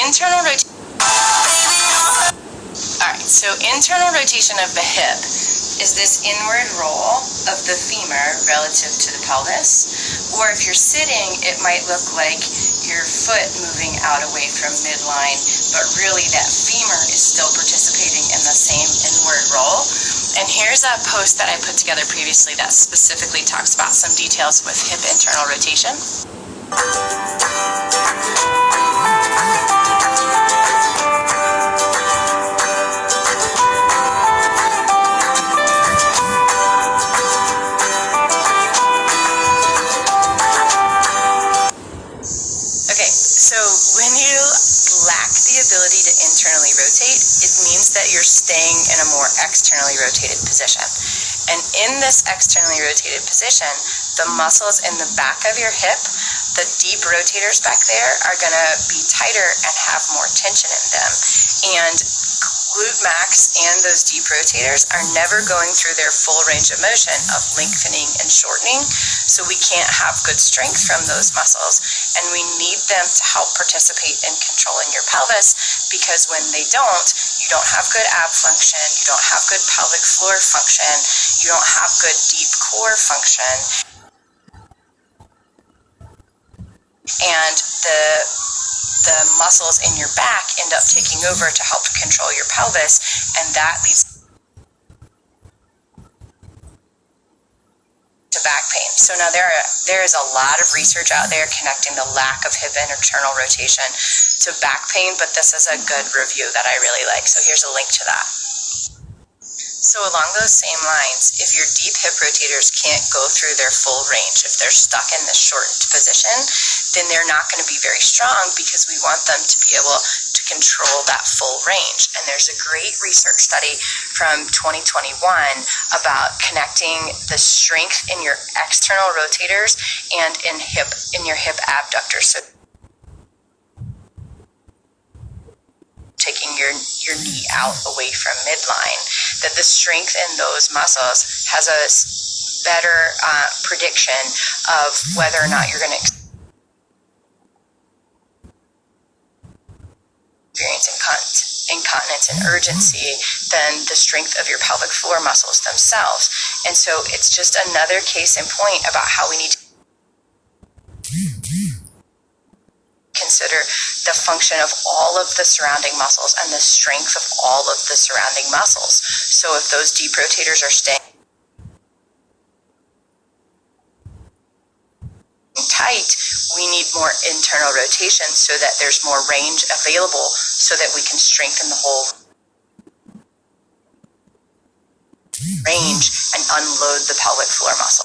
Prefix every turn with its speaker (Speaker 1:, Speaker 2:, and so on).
Speaker 1: internal rotation. Alright, so internal rotation of the hip is this inward roll of the femur relative to the pelvis. Or if you're sitting, it might look like your foot moving out away from midline, but really that femur is still participating in the same inward roll. And here's a post that I put together previously that specifically talks about some details with hip internal rotation. So when you lack the ability to internally rotate, it means that you're staying in a more externally rotated position. And in this externally rotated position, the muscles in the back of your hip, the deep rotators back there, are going to be tighter and have more tension in them. And glute max and those deep rotators are never going through their full range of motion of lengthening and shortening, so we can't have good strength from those muscles, and we need them to help participate in controlling your pelvis, because when they don't, you don't have good ab function, you don't have good pelvic floor function, you don't have good deep core function, and the muscles in your back end up taking over to help control your pelvis, and that leads to back pain. So now there is a lot of research out there connecting the lack of hip internal rotation to back pain, but this is a good review that I really like, so here's a link to that. So along those same lines, if your deep hip rotators can't go through their full range, if they're stuck in this shortened position, then they're not going to be very strong, because we want them to be able to control that full range. And there's a great research study from 2021 about connecting the strength in your external rotators and in your hip abductors. So taking your knee out away from midline, that the strength in those muscles has a better prediction of whether or not you're going to experience incontinence and urgency than the strength of your pelvic floor muscles themselves. And so it's just another case in point about how we need to consider the function of all of the surrounding muscles and the strength of all of the surrounding muscles. So if those deep rotators are staying tight, we need more internal rotation so that there's more range available, so that we can strengthen the whole range and unload the pelvic floor muscles.